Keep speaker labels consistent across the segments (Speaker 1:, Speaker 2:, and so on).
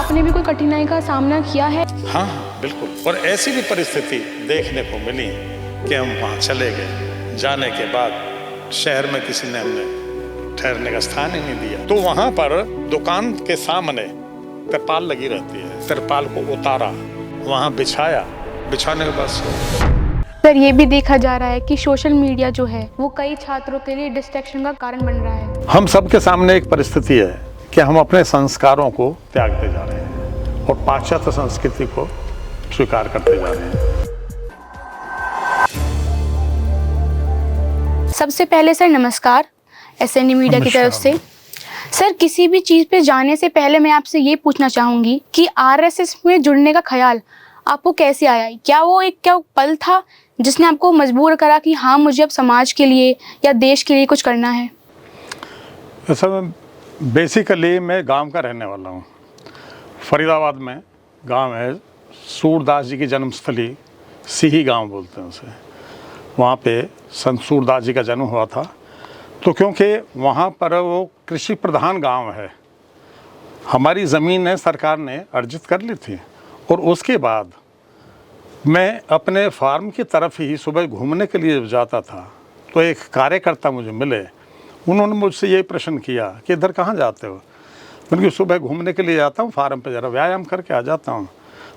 Speaker 1: आपने भी कोई कठिनाई का सामना किया है?
Speaker 2: हाँ बिल्कुल, और ऐसी भी परिस्थिति देखने को मिली कि हम वहाँ चले गए, जाने के बाद शहर में किसी ने हमने ठहरने का स्थान ही नहीं दिया। तो वहाँ पर दुकान के सामने तिरपाल लगी रहती है, तिरपाल को उतारा, वहाँ बिछाया, बिछाने के बाद
Speaker 1: सर, ये भी देखा जा रहा है कि सोशल मीडिया जो है वो कई छात्रों के लिए डिस्ट्रैक्शन का कारण बन रहा है।
Speaker 2: हम सबके सामने एक परिस्थिति है कि हम अपने संस्कारों को त्यागते जा रहे हैं और पाश्चात्य संस्कृति को स्वीकार करते जा रहे हैं।
Speaker 1: सबसे पहले सर नमस्कार, एसएनडी मीडिया की तरफ से। सर, किसी भी चीज़ पे जाने से पहले मैं आपसे ये पूछना चाहूँगी कि आरएसएस में जुड़ने का ख्याल आपको कैसे आया? क्या वो एक पल था जिसने आपको मजबूर करा कि हाँ, मुझे अब समाज के लिए या देश के लिए कुछ करना है?
Speaker 2: सर, बेसिकली मैं गांव का रहने वाला हूं। फरीदाबाद में गांव है, सूरदास जी की जन्मस्थली, सिही गांव बोलते हैं उसे। वहाँ पे संत सूरदास जी का जन्म हुआ था। तो क्योंकि वहाँ पर वो कृषि प्रधान गांव है, हमारी ज़मीन सरकार ने अर्जित कर ली थी। और उसके बाद मैं अपने फार्म की तरफ ही सुबह घूमने के लिए जाता था, तो एक कार्यकर्ता मुझे मिले। उन्होंने मुझसे ये प्रश्न किया कि इधर कहाँ जाते हो? मैंने कहा सुबह घूमने के लिए जाता हूँ, फार्म पे ज़रा व्यायाम करके आ जाता हूँ।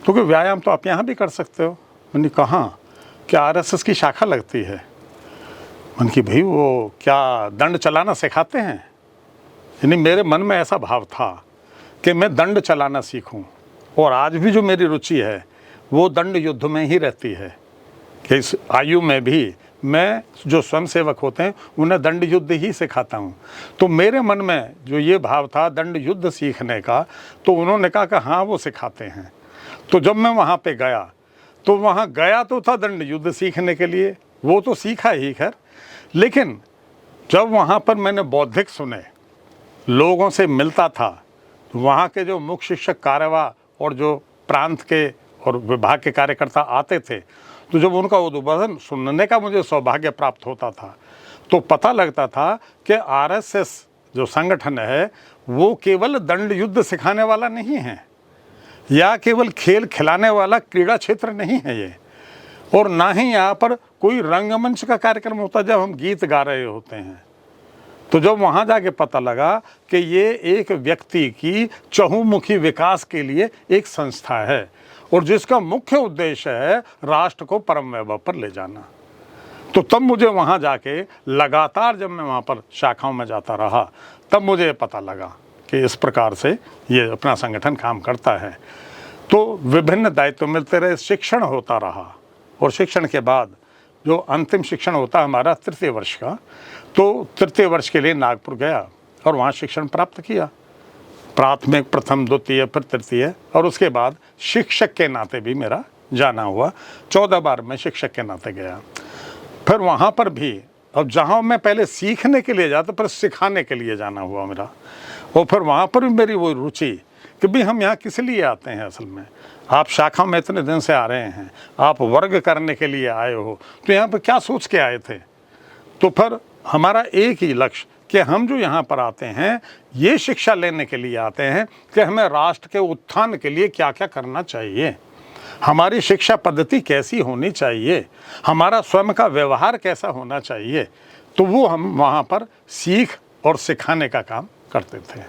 Speaker 2: तो कि व्यायाम तो आप यहाँ भी कर सकते हो। मैंने कहा क्या आरएसएस की शाखा लगती है? मैंने कि भाई वो क्या दंड चलाना सिखाते हैं? यानी मेरे मन में ऐसा भाव था कि मैं दंड चलाना सीखूं। और आज भी जो मेरी रुचि है वो दंड युद्ध में ही रहती है कि इस आयु में भी मैं जो स्वयंसेवक होते हैं उन्हें दंड युद्ध ही सिखाता हूँ। तो मेरे मन में जो ये भाव था दंड युद्ध सीखने का, तो उन्होंने कहा कि हाँ वो सिखाते हैं। तो जब मैं वहाँ पे गया तो वहाँ गया तो था दंड युद्ध सीखने के लिए, वो तो सीखा ही खैर। लेकिन जब वहाँ पर मैंने बौद्धिक सुने, लोगों से मिलता था, वहाँ के जो मुख्य शिक्षक कार्यवाह और जो प्रांत के और विभाग के कार्यकर्ता आते थे, तो जब उनका उद्बोधन सुनने का मुझे सौभाग्य प्राप्त होता था, तो पता लगता था कि आरएसएस जो संगठन है वो केवल दंड युद्ध सिखाने वाला नहीं है, या केवल खेल खिलाने वाला क्रीड़ा क्षेत्र नहीं है ये, और ना ही यहाँ पर कोई रंगमंच का कार्यक्रम होता जब हम गीत गा रहे होते हैं। तो जब वहाँ जाके पता लगा कि ये एक व्यक्ति की चहुमुखी विकास के लिए एक संस्था है और जिसका मुख्य उद्देश्य है राष्ट्र को परम वैभव पर ले जाना। तो तब मुझे वहाँ जाके लगातार जब मैं वहाँ पर शाखाओं में जाता रहा, तब मुझे पता लगा कि इस प्रकार से ये अपना संगठन काम करता है। तो विभिन्न दायित्व मिलते रहे, शिक्षण होता रहा, और शिक्षण के बाद जो अंतिम शिक्षण होता है हमारा तृतीय वर्ष का, तो तृतीय वर्ष के लिए नागपुर गया और वहाँ शिक्षण प्राप्त किया। प्राथमिक, प्रथम, द्वितीय, फिर तृतीय, और उसके बाद शिक्षक के नाते भी मेरा जाना हुआ। 14 बार मैं शिक्षक के नाते गया। फिर वहाँ पर भी, अब जहाँ मैं पहले सीखने के लिए जाता, फिर सिखाने के लिए जाना हुआ मेरा। और फिर वहाँ पर भी मेरी वो रुचि कि भाई हम यहाँ किस लिए आते हैं? असल में आप शाखा में इतने दिन से आ रहे हैं, आप वर्ग करने के लिए आए हो, तो यहाँ पर क्या सोच के आए थे? तो फिर हमारा एक ही लक्ष्य कि हम जो यहाँ पर आते हैं ये शिक्षा लेने के लिए आते हैं कि हमें राष्ट्र के उत्थान के लिए क्या क्या करना चाहिए, हमारी शिक्षा पद्धति कैसी होनी चाहिए, हमारा स्वयं का व्यवहार कैसा होना चाहिए। तो वो हम वहाँ पर सीख और सिखाने का काम करते थे।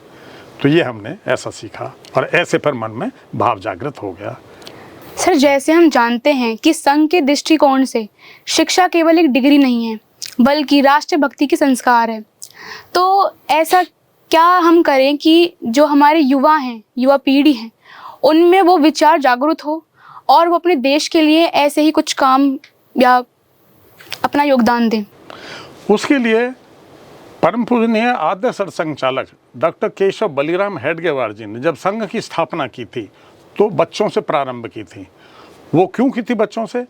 Speaker 2: तो ये हमने ऐसा सीखा और ऐसे फिर मन में भाव जागृत हो गया।
Speaker 1: सर, जैसे हम जानते हैं कि संघ के दृष्टिकोण से शिक्षा केवल एक डिग्री नहीं है बल्कि राष्ट्रभक्ति की संस्कार है, तो ऐसा क्या हम करें कि जो हमारे युवा हैं, युवा पीढ़ी हैं, उनमें वो विचार जागरूक हो और वो अपने देश के लिए ऐसे ही कुछ काम या अपना योगदान दें?
Speaker 2: उसके लिए परम पूजनीय आद्य सरसंघचालक डॉक्टर केशव बलिराम हेडगेवार जी ने जब संघ की स्थापना की थी तो बच्चों से प्रारंभ की थी। वो क्यों की थी बच्चों से?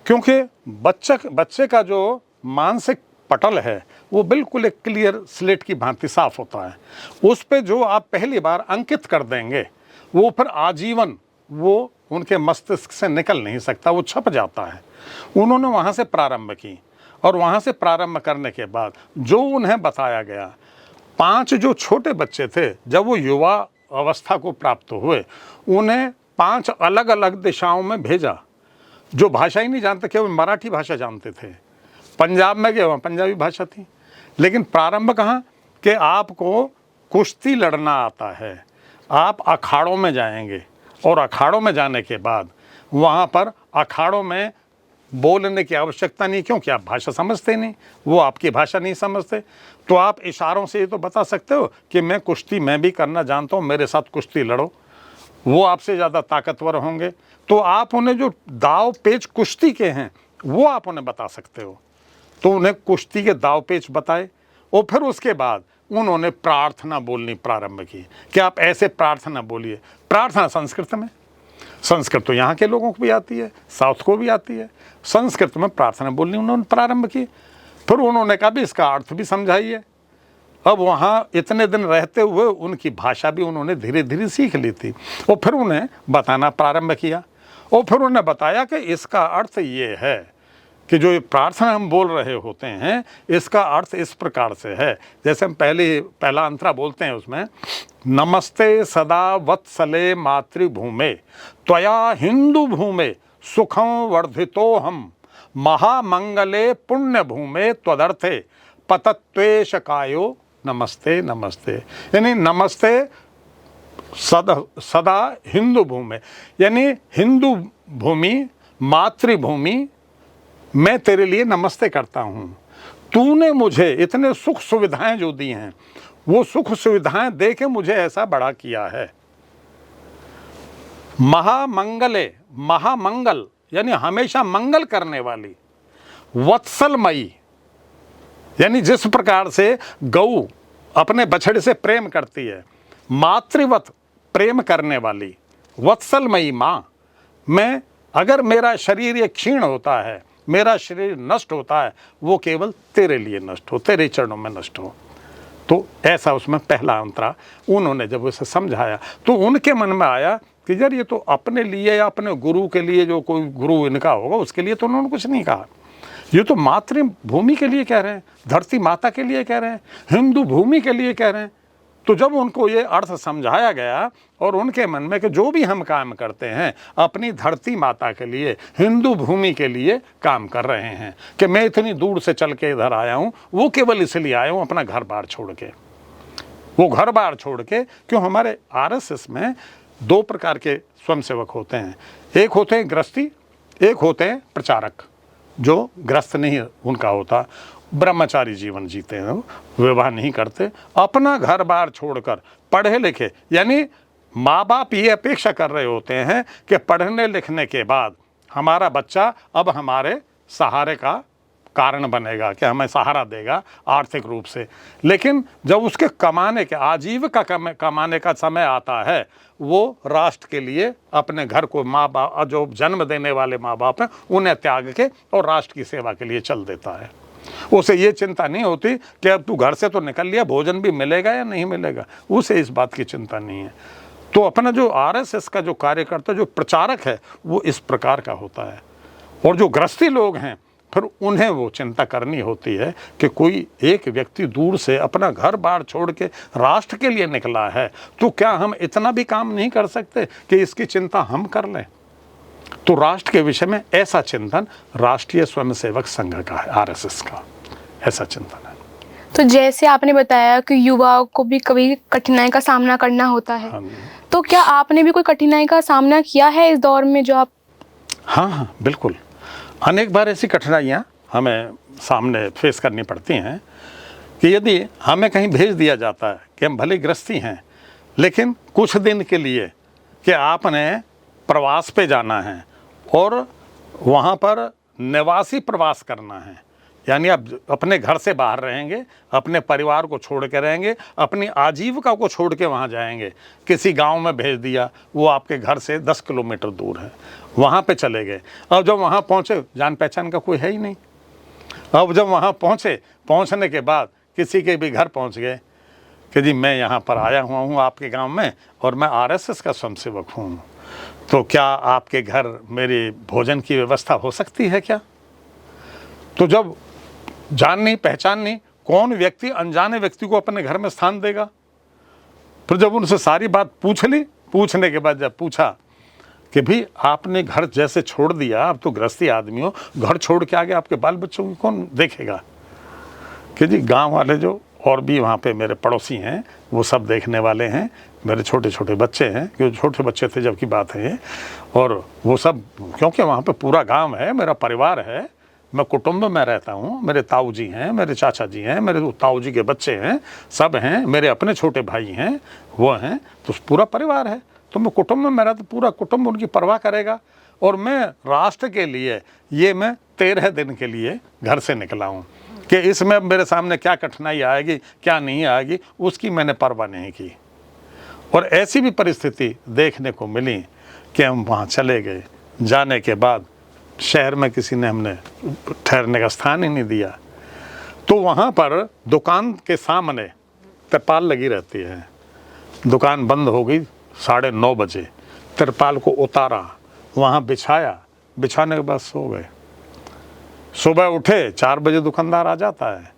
Speaker 2: क्योंकि बच्चे का जो मानसिक पटल है वो बिल्कुल एक क्लियर स्लेट की भांति साफ होता है। उस पे जो आप पहली बार अंकित कर देंगे वो फिर आजीवन वो उनके मस्तिष्क से निकल नहीं सकता, वो छप जाता है। उन्होंने वहाँ से प्रारंभ की और वहाँ से प्रारंभ करने के बाद जो उन्हें बताया गया, 5 जो छोटे बच्चे थे, जब वो युवा अवस्था को प्राप्त हुए, उन्हें 5 अलग अलग दिशाओं में भेजा। जो भाषा ही नहीं जानते, केवल मराठी भाषा जानते थे। पंजाब में गए, वहाँ पंजाबी भाषा थी। लेकिन प्रारंभ कहाँ कि आपको कुश्ती लड़ना आता है, आप अखाड़ों में जाएंगे और अखाड़ों में जाने के बाद वहाँ पर अखाड़ों में बोलने की आवश्यकता नहीं, क्योंकि आप भाषा समझते नहीं, वो आपकी भाषा नहीं समझते। तो आप इशारों से ये तो बता सकते हो कि मैं कुश्ती मैं भी करना जानता हूँ, मेरे साथ कुश्ती लड़ो। वो आपसे ज़्यादा ताकतवर होंगे, तो आप उन्हें जो दाव पेच कुश्ती के हैं वो आप उन्हें बता सकते हो। तो उन्हें कुश्ती के दाव पेच बताए और फिर उसके बाद उन्होंने प्रार्थना बोलनी प्रारंभ की कि आप ऐसे प्रार्थना बोलिए। प्रार्थना संस्कृत में, संस्कृत तो यहाँ के लोगों को भी आती है, साउथ को भी आती है। संस्कृत में प्रार्थना बोलनी उन्होंने प्रारंभ की। फिर उन्होंने कहा भी इसका अर्थ भी समझाइए। अब वहाँ इतने दिन रहते हुए उनकी भाषा भी उन्होंने धीरे धीरे सीख ली थी और फिर उन्हें बताना प्रारंभ किया। और फिर उन्हें बताया कि इसका अर्थ ये है कि जो ये प्रार्थना हम बोल रहे होते हैं इसका अर्थ इस प्रकार से है। जैसे हम पहला अंतरा बोलते हैं, उसमें नमस्ते सदा वत्सले मातृभूमे त्वया हिंदू भूमे सुखं वर्धितो हम महामंगले पुण्य भूमे त्वदर्थे पतत्वेश कायो नमस्ते नमस्ते। यानी नमस्ते सदा हिंदू भूमि, यानी हिंदू भूमि, मातृभूमि, मैं तेरे लिए नमस्ते करता हूँ। तूने मुझे इतने सुख सुविधाएं जो दी हैं, वो सुख सुविधाएं दे के मुझे ऐसा बड़ा किया है। महामंगले, महामंगल यानी हमेशा मंगल करने वाली, वत्सलमयी यानी जिस प्रकार से गऊ अपने बछड़े से प्रेम करती है, मातृवत प्रेम करने वाली, वत्सलमयी माँ। मैं अगर मेरा शरीर ये क्षीण होता है, मेरा शरीर नष्ट होता है, वो केवल तेरे लिए नष्ट हो, तेरे चरणों में नष्ट हो। तो ऐसा उसमें पहला अंतरा उन्होंने जब उसे समझाया तो उनके मन में आया कि यार ये तो अपने लिए या अपने गुरु के लिए, जो कोई गुरु इनका होगा उसके लिए तो उन्होंने कुछ नहीं कहा। ये तो मातृभूमि के लिए कह रहे हैं, धरती माता के लिए कह रहे हैं, हिंदू भूमि के लिए कह रहे हैं। तो जब उनको ये अर्थ समझाया गया और उनके मन में कि जो भी हम काम करते हैं अपनी धरती माता के लिए, हिंदू भूमि के लिए काम कर रहे हैं, कि मैं इतनी दूर से चल के इधर आया हूँ, वो केवल इसलिए आया हूँ अपना घर बार छोड़ के। वो घर बार छोड़ के, क्यों हमारे आरएसएस में 2 प्रकार के स्वयंसेवक होते हैं, एक होते हैं गृहस्थी, एक होते हैं प्रचारक। जो गृहस्थ नहीं उनका होता, ब्रह्मचारी जीवन जीते हैं, विवाह नहीं करते, अपना घर बार छोड़कर पढ़े लिखे, यानी माँ बाप ये अपेक्षा कर रहे होते हैं कि पढ़ने लिखने के बाद हमारा बच्चा अब हमारे सहारे का कारण बनेगा, कि हमें सहारा देगा आर्थिक रूप से। लेकिन जब उसके कमाने के, आजीविका कमाने का समय आता है, वो राष्ट्र के लिए अपने घर को, माँ बाप जो जन्म देने वाले माँ बाप हैं उन्हें त्याग के और राष्ट्र की सेवा के लिए चल देता है। उसे ये चिंता नहीं होती कि अब तू घर से तो निकल लिया, भोजन भी मिलेगा या नहीं मिलेगा, उसे इस बात की चिंता नहीं है। तो अपना जो आरएसएस का जो कार्यकर्ता, जो प्रचारक है, वो इस प्रकार का होता है। और जो गृहस्थी लोग हैं, फिर उन्हें वो चिंता करनी होती है कि कोई एक व्यक्ति दूर से अपना घर बार छोड़ के राष्ट्र के लिए निकला है, तो क्या हम इतना भी काम नहीं कर सकते कि इसकी चिंता हम कर लें। तो राष्ट्र के विषय में ऐसा चिंतन राष्ट्रीय स्वयंसेवक संघ का है, आरएसएस का ऐसा चिंतन है।
Speaker 1: तो जैसे आपने बताया कि युवाओं को भी कभी कठिनाई का सामना करना होता है,
Speaker 2: हाँ,
Speaker 1: तो क्या आपने भी कोई कठिनाई का सामना किया है इस दौर में जो आप?
Speaker 2: हाँ, बिल्कुल। अनेक बार ऐसी कठिनाइयाँ हमें सामने फेस करनी पड़ती हैं कि यदि हमें कहीं भेज दिया जाता है कि हम भले गृहस्थी हैं, लेकिन कुछ दिन के लिए कि आपने प्रवास पे जाना है और वहाँ पर निवासी प्रवास करना है, यानी आप अपने घर से बाहर रहेंगे, अपने परिवार को छोड़ के रहेंगे, अपनी आजीविका को छोड़ के वहाँ जाएंगे। किसी गांव में भेज दिया, वो आपके घर से 10 किलोमीटर दूर है, वहाँ पे चले गए। अब जब वहाँ पहुँचे, जान पहचान का कोई है ही नहीं। अब जब वहाँ पहुँचने के बाद किसी के भी घर पहुँच गए कि जी मैं यहाँ पर आया हुआ हूँ आपके गाँव में और मैं आरएसएस का स्वयंसेवक हूँ, तो क्या आपके घर मेरी भोजन की व्यवस्था हो सकती है क्या? तो जब जान नहीं पहचान नहीं, कौन व्यक्ति अनजाने व्यक्ति को अपने घर में स्थान देगा? फिर जब उनसे सारी बात पूछ ली, पूछने के बाद जब पूछा कि भाई आपने घर जैसे छोड़ दिया, आप तो गृहस्थी आदमी हो, घर छोड़ के आगे आपके बाल बच्चों को कौन देखेगा? कि जी गांव वाले जो और भी वहाँ पे मेरे पड़ोसी हैं वो सब देखने वाले हैं, मेरे छोटे छोटे बच्चे हैं, क्योंकि छोटे बच्चे थे जब की बात है ये, और वो सब, क्योंकि वहाँ पे पूरा गांव है, मेरा परिवार है, मैं कुटुंब में रहता हूँ, मेरे ताऊ जी हैं, मेरे चाचा जी हैं, मेरे ताऊ जी के बच्चे हैं, सब हैं, मेरे अपने छोटे भाई हैं, वो हैं, तो पूरा परिवार है। तो मैं कुटुंब में रहता, पूरा कुटुंब उनकी परवाह करेगा। और मैं राष्ट्र के लिए ये मैं 13 दिन के लिए घर से निकला हूँ कि इसमें मेरे सामने क्या कठिनाई आएगी क्या नहीं आएगी, उसकी मैंने परवाह नहीं की। और ऐसी भी परिस्थिति देखने को मिली कि हम वहाँ चले गए, जाने के बाद शहर में किसी ने हमने ठहरने का स्थान ही नहीं दिया। तो वहाँ पर दुकान के सामने तिरपाल लगी रहती है, दुकान बंद हो गई 9:30 बजे, तिरपाल को उतारा, वहाँ बिछाया, बिछाने के बाद सो गए। सुबह उठे 4 बजे दुकानदार आ जाता है,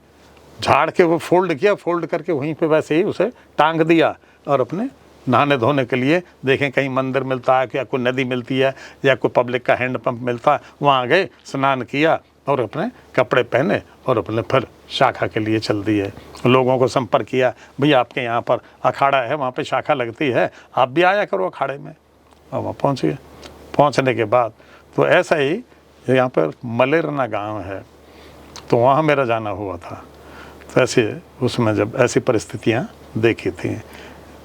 Speaker 2: झाड़ के वो फोल्ड किया, फोल्ड करके वहीं पे वैसे ही उसे टांग दिया और अपने नहाने धोने के लिए देखें कहीं मंदिर मिलता है, क्या कोई नदी मिलती है या कोई पब्लिक का हैंड पंप मिलता है, वहाँ गए, स्नान किया और अपने कपड़े पहने और अपने फिर शाखा के लिए चल दिए। लोगों को संपर्क किया, भैया आपके यहाँ पर अखाड़ा है, वहाँ पे शाखा लगती है, आप भी आया करो अखाड़े में। और वहाँ पहुँच गए। पहुँचने के बाद तो ऐसा ही यहाँ पर मलेरना गांव है, तो वहाँ मेरा जाना हुआ था। तो ऐसे उसमें जब ऐसी परिस्थितियाँ देखी थी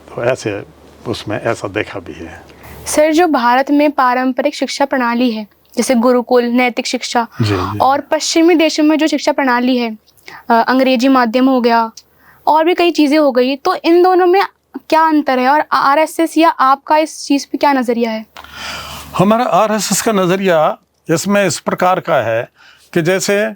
Speaker 2: तो ऐसे उसमें ऐसा देखा भी है।
Speaker 1: सर, जो भारत में पारंपरिक शिक्षा प्रणाली है, जैसे गुरुकुल, नैतिक शिक्षा,
Speaker 2: जी।
Speaker 1: और पश्चिमी देशों में जो शिक्षा प्रणाली है, अंग्रेजी माध्यम हो गया और भी कई चीज़ें हो गई, तो इन दोनों में क्या अंतर है और आरएसएस या आपका इस चीज़ पे क्या नज़रिया है?
Speaker 2: हमारा आरएसएस का नज़रिया इसमें इस प्रकार का है कि जैसे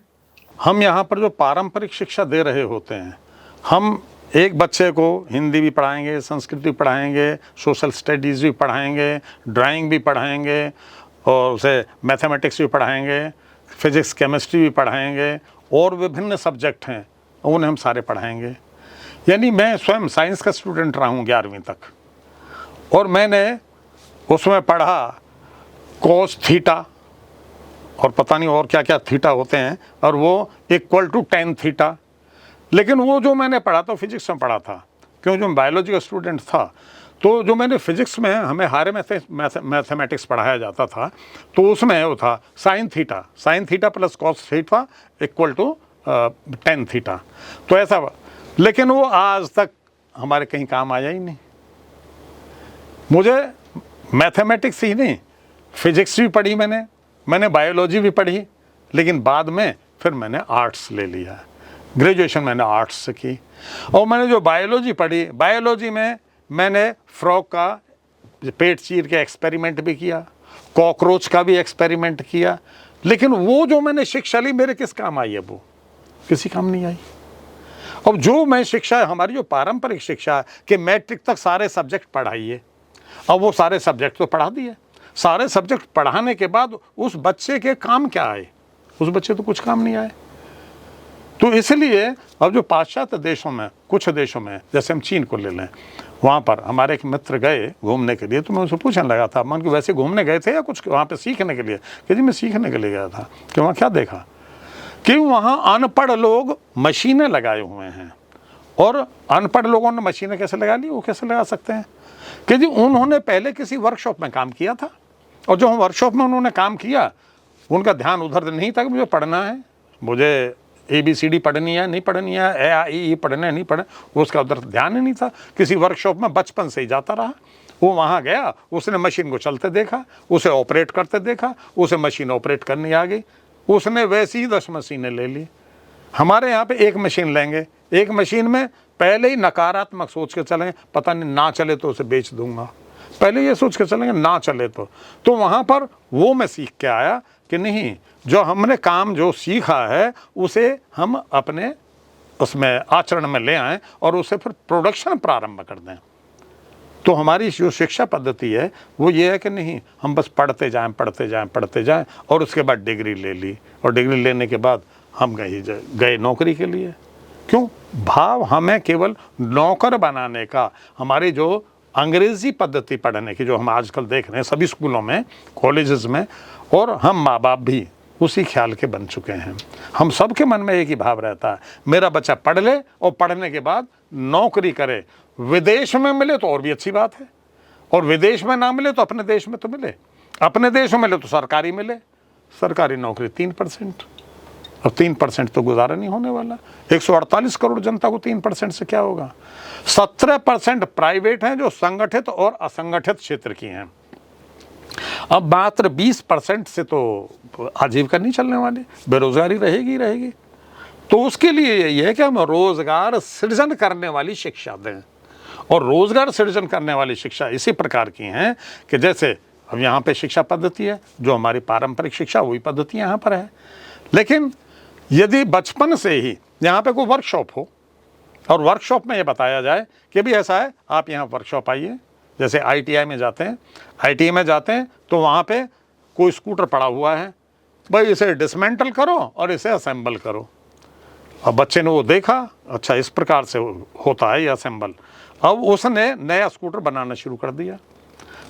Speaker 2: हम यहाँ पर जो पारंपरिक शिक्षा दे रहे होते हैं, हम एक बच्चे को हिंदी भी पढ़ाएंगे, संस्कृत भी पढ़ाएंगे, सोशल स्टडीज़ भी पढ़ाएंगे, ड्राइंग भी पढ़ाएंगे और उसे मैथमेटिक्स भी पढ़ाएंगे, फिजिक्स केमिस्ट्री भी पढ़ाएंगे और विभिन्न सब्जेक्ट हैं उन्हें हम सारे पढ़ाएंगे। यानी मैं स्वयं साइंस का स्टूडेंट रहा हूँ 11वीं तक, और मैंने उसमें पढ़ा कोस थीटा और पता नहीं और क्या क्या थीटा होते हैं, और वो = tan थीटा। लेकिन वो जो मैंने पढ़ा था फिजिक्स में पढ़ा था, क्योंकि जो बायोलॉजी का स्टूडेंट था, तो जो मैंने फिजिक्स में हमें हायर मैथमेटिक्स पढ़ाया जाता था, तो उसमें वो था sin theta plus cos theta = tan theta. तो ऐसा, लेकिन वो आज तक हमारे कहीं काम आया ही नहीं। मुझे मैथमेटिक्स ही नहीं, फिजिक्स भी पढ़ी मैंने बायोलॉजी भी पढ़ी, लेकिन बाद में फिर मैंने आर्ट्स ले लिया। ग्रेजुएशन मैंने आर्ट्स से की, और मैंने जो बायोलॉजी पढ़ी, बायोलॉजी में मैंने फ्रॉग का पेट चीर के एक्सपेरिमेंट भी किया, कॉकरोच का भी एक्सपेरिमेंट किया, लेकिन वो जो मैंने शिक्षा ली मेरे किस काम आई है? वो किसी काम नहीं आई। अब जो मैं शिक्षा, हमारी जो पारंपरिक शिक्षा है कि मैट्रिक तक सारे सब्जेक्ट पढ़ाइए, अब वो सारे सब्जेक्ट तो पढ़ा दिए, सारे सब्जेक्ट पढ़ाने के बाद उस बच्चे के काम क्या आए? उस बच्चे तो कुछ काम नहीं आए। तो इसलिए अब जो पाश्चात्य देशों में, कुछ देशों में, जैसे हम चीन को ले लें, वहाँ पर हमारे एक मित्र गए घूमने के लिए, तो मैं उनसे पूछने लगा था, मन को वैसे घूमने गए थे या कुछ वहाँ पे सीखने के लिए? कि जी मैं सीखने के लिए गया था। कि वहाँ क्या देखा? कि वहाँ अनपढ़ लोग मशीनें लगाए हुए हैं, और अनपढ़ लोगों ने मशीनें कैसे लगा ली? वो कैसे लगा सकते हैं? कि जी उन्होंने पहले किसी वर्कशॉप में काम किया था, और जो वर्कशॉप में उन्होंने काम किया उनका ध्यान उधर नहीं था कि मुझे पढ़ना है, मुझे ABCD पढ़नी है नहीं पढ़नी है, AIE पढ़ने नहीं पढ़ने, उसका उधर ध्यान ही नहीं था। किसी वर्कशॉप में बचपन से ही जाता रहा। वो वहाँ गया, उसने मशीन को चलते देखा, उसे ऑपरेट करते देखा, उसे मशीन ऑपरेट करनी आ गई, उसने वैसी ही 10 मशीनें ले ली। हमारे यहाँ पे एक मशीन लेंगे, एक मशीन में पहले ही नकारात्मक सोच के चलेंगे, पता नहीं ना चले तो उसे बेच दूंगा, पहले ये सोच के चलेंगे ना चले तो वहाँ पर वो मैं सीख के आया कि नहीं, जो हमने काम जो सीखा है उसे हम अपने उसमें आचरण में ले आएं और उसे फिर प्रोडक्शन प्रारंभ कर दें। तो हमारी जो शिक्षा पद्धति है वो ये है कि नहीं, हम बस पढ़ते जाएं और उसके बाद डिग्री ले ली, और डिग्री लेने के बाद हम गए नौकरी के लिए। क्यों? भाव हमें केवल नौकर बनाने का, हमारी जो अंग्रेजी पद्धति पढ़ने की जो हम आजकल देख रहे हैं सभी स्कूलों में, कॉलेजेस में, और हम माँ बाप भी उसी ख्याल के बन चुके हैं। हम सबके मन में एक ही भाव रहता है, मेरा बच्चा पढ़ ले और पढ़ने के बाद नौकरी करे। विदेश में मिले तो और भी अच्छी बात है, और विदेश में ना मिले तो अपने देश में तो मिले। अपने देश में मिले तो सरकारी मिले। सरकारी नौकरी 3%, अब 3% तो गुजारा नहीं होने वाला। 148 करोड़ जनता को 3% से क्या होगा। 17% प्राइवेट हैं जो संगठित और असंगठित क्षेत्र की हैं। अब मात्र 20% से तो आजीविका नहीं चलने वाली, बेरोजगारी रहेगी रहेगी। तो उसके लिए यही है कि हम रोजगार सृजन करने वाली शिक्षा दें, और रोजगार सृजन करने वाली शिक्षा इसी प्रकार की हैं कि जैसे अब यहाँ पे शिक्षा पद्धति है, जो हमारी पारंपरिक शिक्षा वही पद्धति यहाँ पर है। लेकिन यदि बचपन से ही यहाँ पे कोई वर्कशॉप हो, और वर्कशॉप में ये बताया जाए कि भी ऐसा है, आप यहाँ वर्कशॉप आइए। जैसे ITI में जाते हैं, ITI में जाते हैं तो वहाँ पे कोई स्कूटर पड़ा हुआ है, भाई इसे डिसमेंटल करो और इसे असेंबल करो। अब बच्चे ने वो देखा, अच्छा इस प्रकार से होता है ये असेंबल। अब उसने नया स्कूटर बनाना शुरू कर दिया।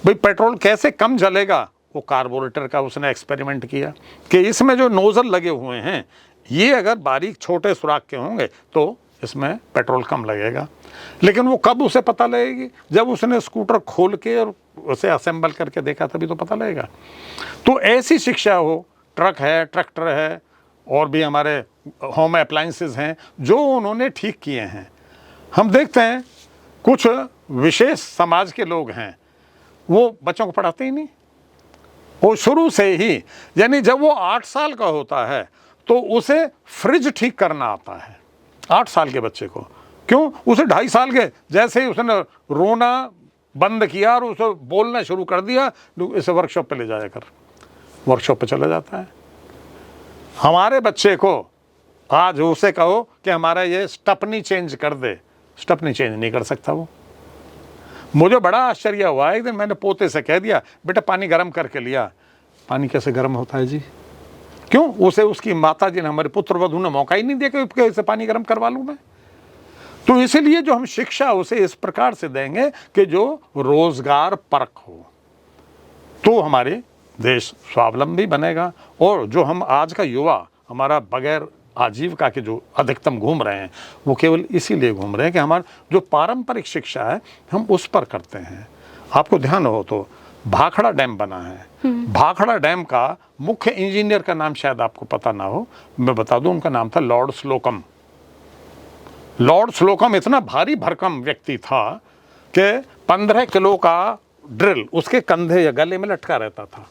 Speaker 2: भाई पेट्रोल कैसे कम जलेगा, वो कार्बोरेटर का उसने एक्सपेरिमेंट किया कि इसमें जो नोज़ल लगे हुए हैं ये अगर बारीक छोटे सुराख के होंगे तो इसमें पेट्रोल कम लगेगा। लेकिन वो कब उसे पता लगेगी, जब उसने स्कूटर खोल के और उसे असेंबल करके देखा, तभी तो पता लगेगा। तो ऐसी शिक्षा हो, ट्रक है, ट्रैक्टर है, और भी हमारे होम अप्लायंसेस हैं जो उन्होंने ठीक किए हैं। हम देखते हैं कुछ विशेष समाज के लोग हैं, वो बच्चों को पढ़ाते ही नहीं। वो शुरू से ही, यानी जब वो 8 साल का होता है तो उसे फ्रिज ठीक करना आता है, 8 साल के बच्चे को। क्यों? उसे 2.5 साल के जैसे ही उसने रोना बंद किया और उसे बोलना शुरू कर दिया, इसे वर्कशॉप पे ले जाया कर, वर्कशॉप पे चला जाता है। हमारे बच्चे को आज उसे कहो कि हमारा ये स्टपनी चेंज कर दे, स्टपनी चेंज नहीं कर सकता वो। मुझे बड़ा आश्चर्य हुआ, एक दिन मैंने पोते से कह दिया, बेटा पानी गर्म करके लिया। पानी कैसे गर्म होता है जी? क्यों? उसे उसकी माता जी ने, हमारे पुत्र वधू ने मौका ही नहीं दिया कि इसे पानी गर्म करवा लूँ मैं। तो इसीलिए जो हम शिक्षा उसे इस प्रकार से देंगे कि जो रोजगार परक हो, तो हमारे देश स्वावलंबी बनेगा। और जो हम आज का युवा हमारा बगैर आजीविका के जो अधिकतम घूम रहे हैं, वो केवल इसीलिए घूम रहे हैं कि हमारा जो पारंपरिक शिक्षा है हम उस पर करते हैं। आपको ध्यान हो तो भाखड़ा डैम बना है। भाखड़ा डैम का मुख्य इंजीनियर का नाम शायद आपको पता ना हो, मैं बता दूं, उनका नाम था लॉर्ड स्लोकम। लॉर्ड स्लोकम इतना भारी भरकम व्यक्ति था कि 15 किलो का ड्रिल उसके कंधे या गले में लटका रहता था,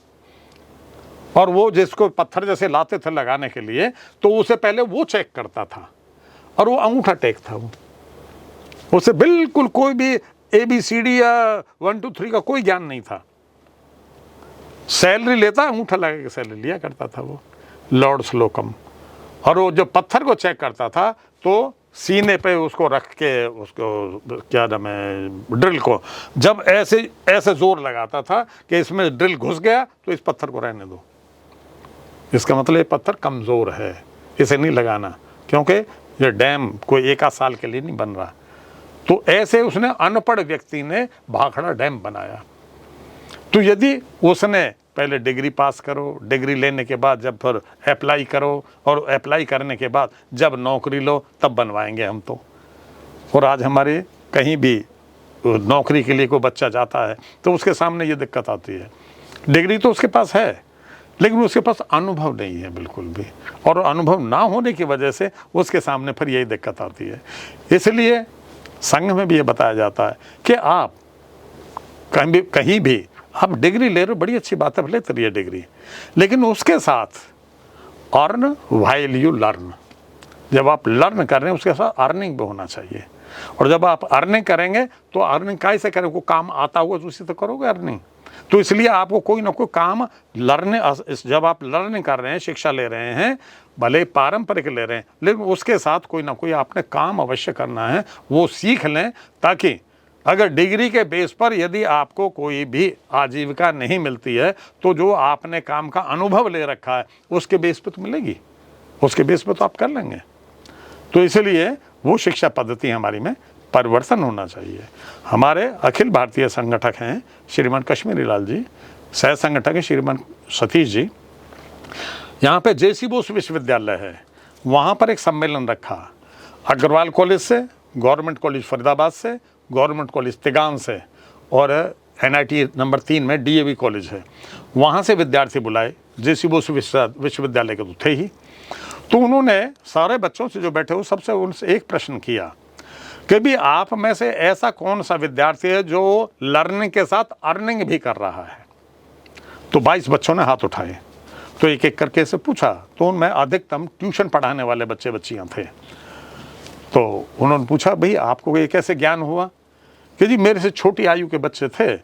Speaker 2: और वो जिसको पत्थर जैसे लाते थे लगाने के लिए, तो उसे पहले वो चेक करता था, और वो अंगूठा टेक था। वो उसे बिल्कुल कोई भी ABCD या 1 2 3 का कोई ज्ञान नहीं था। सैलरी लेता, अंगूठा लगा के सैलरी लिया करता था वो लॉर्ड स्लोकम। और वो जब पत्थर को चेक करता था तो सीने पे उसको रख के, उसको क्या नाम है, ड्रिल को जब ऐसे ऐसे जोर लगाता था कि इसमें ड्रिल घुस गया तो इस पत्थर को रहने दो, इसका मतलब ये पत्थर कमज़ोर है, इसे नहीं लगाना, क्योंकि ये डैम कोई 1 आध साल के लिए नहीं बन रहा। तो ऐसे उसने अनपढ़ व्यक्ति ने भाखड़ा डैम बनाया। तो यदि उसने पहले डिग्री पास करो, डिग्री लेने के बाद जब फिर अप्लाई करो, और अप्लाई करने के बाद जब नौकरी लो, तब बनवाएंगे हम तो। और आज हमारे कहीं भी नौकरी के लिए कोई बच्चा जाता है तो उसके सामने ये दिक्कत आती है, डिग्री तो उसके पास है लेकिन उसके पास अनुभव नहीं है बिल्कुल भी, और अनुभव ना होने की वजह से उसके सामने फिर यही दिक्कत आती है। इसलिए संघ में भी ये बताया जाता है कि आप कहीं भी आप डिग्री ले रहे हो, बड़ी अच्छी बात है, लेते रहिए डिग्री, लेकिन उसके साथ अर्न व्हाइल यू लर्न। जब आप लर्न कर रहे हैं उसके साथ अर्निंग भी होना चाहिए, और जब आप अर्निंग करेंगे तो अर्निंग कैसे करें, को काम आता हुआ तो उसी तो करोगे अर्निंग। तो इसलिए आपको कोई ना कोई काम जब आप लर्निंग कर रहे हैं, शिक्षा ले रहे हैं, भले पारंपरिक ले रहे हैं, लेकिन उसके साथ कोई ना कोई आपने काम अवश्य करना है, वो सीख लें, ताकि अगर डिग्री के बेस पर यदि आपको कोई भी आजीविका नहीं मिलती है तो जो आपने काम का अनुभव ले रखा है उसके बेस पे तो मिलेगी, उसके बेस पे तो आप कर लेंगे। तो इसलिए वो शिक्षा पद्धति हमारी में परिवर्तन होना चाहिए। हमारे अखिल भारतीय संगठक हैं श्रीमान कश्मीरी लाल जी, सह संगठक हैं श्रीमान सतीश जी। यहाँ पे जेसी बोस विश्वविद्यालय है, वहाँ पर एक सम्मेलन रखा, अग्रवाल कॉलेज से, गवर्नमेंट कॉलेज फरीदाबाद से, गवर्नमेंट कॉलेज तिगान से, और NIT नंबर 3 में DAV कॉलेज है, वहाँ से विद्यार्थी बुलाए। जेसी बोस विश्वविद्यालय के तो थे ही। तो उन्होंने सारे बच्चों से जो बैठे हो सबसे उनसे एक प्रश्न किया कि भी आप में से ऐसा कौन सा विद्यार्थी है जो लर्निंग के साथ अर्निंग भी कर रहा है। तो 22 बच्चों ने हाथ उठाए। तो एक एक करके से पूछा, तो उनमें अधिकतम ट्यूशन पढ़ाने वाले बच्चे बच्चियाँ थे। तो उन्होंने पूछा, भाई आपको ये कैसे ज्ञान हुआ? कि जी मेरे से छोटी आयु के बच्चे थे,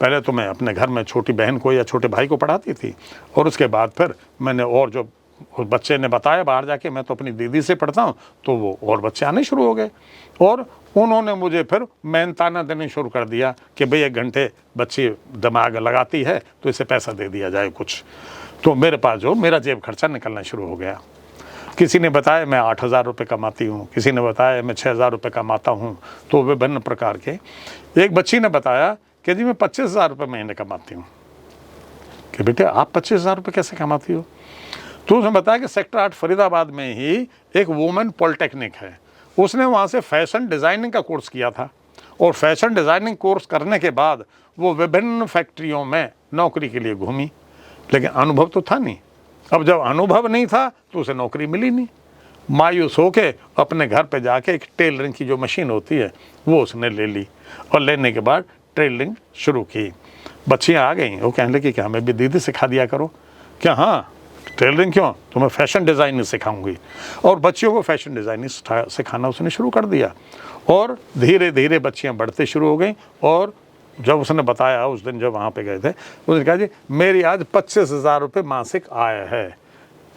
Speaker 2: पहले तो मैं अपने घर में छोटी बहन को या छोटे भाई को पढ़ाती थी, और उसके बाद फिर मैंने और जो उस बच्चे ने बताया बाहर जाके मैं तो अपनी दीदी से पढ़ता हूँ, तो वो और बच्चे आने शुरू हो गए, और उन्होंने मुझे फिर मेहनताना देने शुरू कर दिया कि भाई 1 घंटे बच्ची दिमाग लगाती है तो इसे पैसा दे दिया जाए कुछ। तो मेरे पास जो मेरा जेब खर्चा निकलना शुरू हो गया। किसी ने बताया मैं 8,000 रुपये कमाती हूँ, किसी ने बताया मैं 6,000 रुपये कमाता हूँ। तो विभिन्न प्रकार के, एक बच्ची ने बताया कि जी मैं 25,000 रुपये महीने कमाती हूँ। कि बेटे आप 25,000 रुपये कैसे कमाती हो? तो उसने बताया कि सेक्टर 8 फरीदाबाद में ही एक वुमेन पॉलिटेक्निक है, उसने वहाँ से फैशन डिज़ाइनिंग का कोर्स किया था, और फैशन डिज़ाइनिंग कोर्स करने के बाद वो विभिन्न फैक्ट्रियों में नौकरी के लिए घूमी, लेकिन अनुभव तो था नहीं। अब जब अनुभव नहीं था तो उसे नौकरी मिली नहीं। मायूस होके अपने घर पे जाके एक टेलरिंग की जो मशीन होती है वो उसने ले ली, और लेने के बाद टेलरिंग शुरू की। बच्चियाँ आ गई, वो कहने लगी कि हमें भी दीदी सिखा दिया करो। क्या? हाँ, टेलरिंग क्यों, तो मैं फैशन डिज़ाइनिंग सिखाऊंगी। और बच्चियों को फैशन डिज़ाइनिंग सिखाना उसने शुरू कर दिया, और धीरे धीरे बच्चियाँ बढ़ते शुरू हो गई। और जब उसने बताया, उस दिन जब वहाँ पे गए थे, उसने कहा जी मेरी आज 25,000 रुपये मासिक आय है,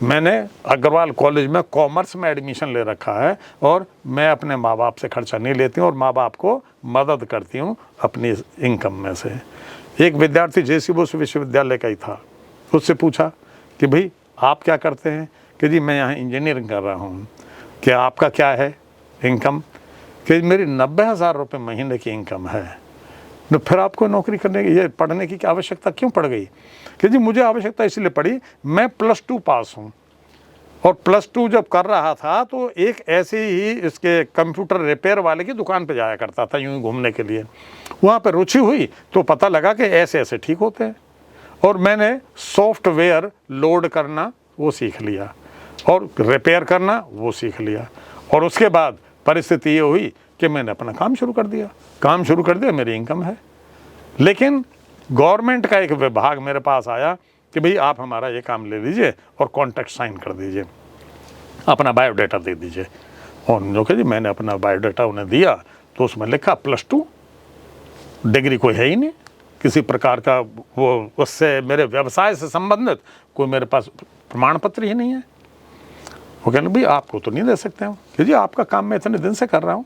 Speaker 2: मैंने अग्रवाल कॉलेज में कॉमर्स में एडमिशन ले रखा है, और मैं अपने माँ बाप से खर्चा नहीं लेती हूँ और माँ बाप को मदद करती हूँ अपनी इनकम में से। एक विद्यार्थी जेसी बोस विश्वविद्यालय का ही था, उससे पूछा कि भाई आप क्या करते हैं? कि जी मैं यहाँ इंजीनियरिंग कर रहा हूँ। कि आपका क्या है इनकम? कि मेरी 90,000 रुपये महीने की इनकम है। तो फिर आपको नौकरी करने की, ये पढ़ने की आवश्यकता क्यों पड़ गई? कि जी मुझे आवश्यकता इसलिए पड़ी, मैं +2 पास हूँ, और +2 जब कर रहा था तो एक ऐसे ही इसके कंप्यूटर रिपेयर वाले की दुकान पे जाया करता था यूँ ही घूमने के लिए। वहाँ पर रुचि हुई तो पता लगा कि ऐसे ऐसे ठीक होते हैं, और मैंने सॉफ्टवेयर लोड करना वो सीख लिया, और रिपेयर करना वो सीख लिया। और उसके बाद परिस्थिति ये हुई कि मैंने अपना काम शुरू कर दिया, मेरी इनकम है। लेकिन गवर्नमेंट का एक विभाग मेरे पास आया कि भाई आप हमारा ये काम ले लीजिए और कॉन्ट्रैक्ट साइन कर दीजिए, अपना बायोडाटा दे दीजिए। और जो कि जी मैंने अपना बायोडाटा उन्हें दिया, तो उसमें लिखा +2, डिग्री कोई है ही नहीं किसी प्रकार का, वो उससे मेरे व्यवसाय से संबंधित कोई मेरे पास प्रमाण पत्र ही नहीं है। वो कहने भाई आपको तो नहीं दे सकते हो। कि जी आपका काम मैं इतने दिन से कर रहा हूँ,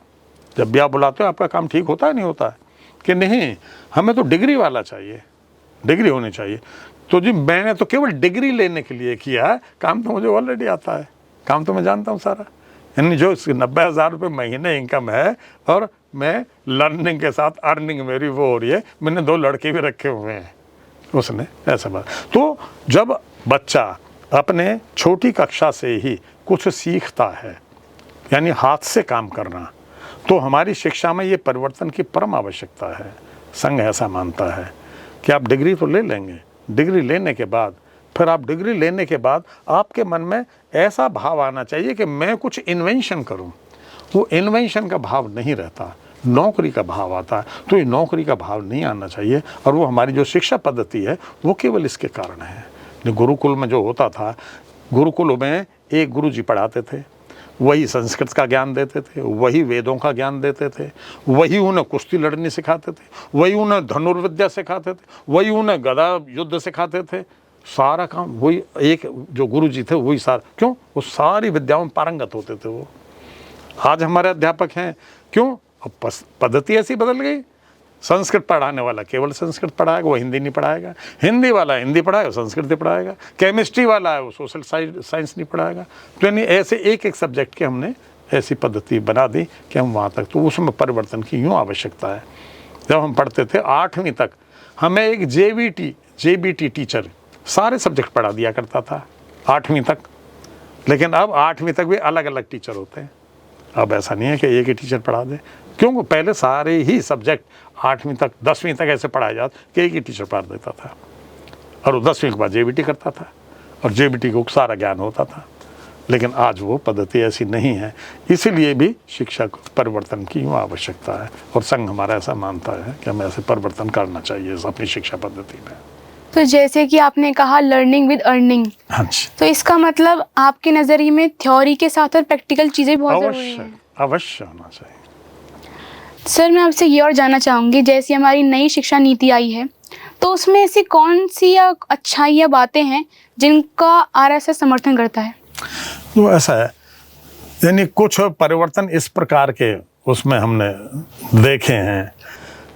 Speaker 2: जब भी आप बुलाते हो आपका काम ठीक होता है नहीं होता है? कि नहीं, हमें तो डिग्री वाला चाहिए, डिग्री होनी चाहिए। तो जी मैंने तो केवल डिग्री लेने के लिए किया है, काम तो मुझे ऑलरेडी आता है, काम तो मैं जानता हूँ सारा। यानी जो 90,000 रुपये महीने इनकम है, और मैं लर्निंग के साथ अर्निंग मेरी वो हो रही है, मैंने 2 लड़के भी रखे हुए हैं। उसने ऐसा बात। तो जब बच्चा अपने छोटी कक्षा से ही कुछ सीखता है, यानी हाथ से काम करना, तो हमारी शिक्षा में ये परिवर्तन की परम आवश्यकता है। संघ ऐसा मानता है कि आप डिग्री तो ले लेंगे, डिग्री लेने के बाद फिर आप डिग्री लेने के बाद आपके मन में ऐसा भाव आना चाहिए कि मैं कुछ इन्वेंशन करूं। वो इन्वेंशन का भाव नहीं रहता, नौकरी का भाव आता है। तो ये नौकरी का भाव नहीं आना चाहिए, और वो हमारी जो शिक्षा पद्धति है वो केवल इसके कारण है। जो गुरुकुल में जो होता था, गुरुकुल में एक गुरुजी पढ़ाते थे, वही संस्कृत का ज्ञान देते थे, वही वेदों का ज्ञान देते थे, वही उन्हें कुश्ती लड़नी सिखाते थे, वही उन्हें धनुर्विद्या सिखाते थे, वही उन्हें गदा युद्ध सिखाते थे। सारा काम वही, एक जो गुरुजी थे वही सारा, क्यों? वो सारी विद्याओं में पारंगत होते थे वो। आज हमारे अध्यापक हैं, क्यों? अब पद्धति ऐसी बदल गई। संस्कृत पढ़ाने वाला केवल संस्कृत पढ़ाएगा, वो हिंदी नहीं पढ़ाएगा। हिंदी वाला हिंदी पढ़ाएगा, संस्कृत नहीं पढ़ाएगा। केमिस्ट्री वाला है वो सोशल साइंस नहीं पढ़ाएगा। तो यानी ऐसे एक एक सब्जेक्ट के हमने ऐसी पद्धति बना दी कि हम वहाँ तक, तो उसमें परिवर्तन की यूँ आवश्यकता है। जब हम पढ़ते थे 8वीं तक, हमें एक जेबीटी टीचर सारे सब्जेक्ट पढ़ा दिया करता था 8वीं तक, लेकिन अब 8वीं तक भी अलग अलग टीचर होते हैं। अब ऐसा नहीं है कि एक ही टीचर पढ़ा दे, क्योंकि पहले सारे ही सब्जेक्ट 8वीं तक 10वीं तक ऐसे पढ़ाए जाते कि एक ही टीचर पढ़ा देता था, और वो 10वीं के बाद जेबीटी करता था और जेबीटी को सारा ज्ञान होता था। लेकिन आज वो पद्धति ऐसी नहीं है, इसीलिए भी शिक्षा को परिवर्तन की आवश्यकता है, और संघ हमारा ऐसा मानता है कि हमें ऐसे परिवर्तन करना चाहिए अपनी शिक्षा पद्धति में।
Speaker 1: तो जैसे कि आपने कहा लर्निंग विद अर्निंग,
Speaker 2: हाँ जी,
Speaker 1: तो इसका मतलब आपके नज़रिए में थ्योरी के साथ साथ प्रैक्टिकल चीज़ें बहुत ज़रूरी हैं।
Speaker 2: अवश्य होना चाहिए।
Speaker 1: सर, मैं आपसे ये और जानना चाहूँगी, जैसी हमारी नई शिक्षा नीति आई है, तो उसमें ऐसी कौन सी या अच्छाई या बातें हैं जिनका आरएसएस समर्थन करता है?
Speaker 2: तो ऐसा है, यानी कुछ परिवर्तन इस प्रकार के उसमें हमने देखे हैं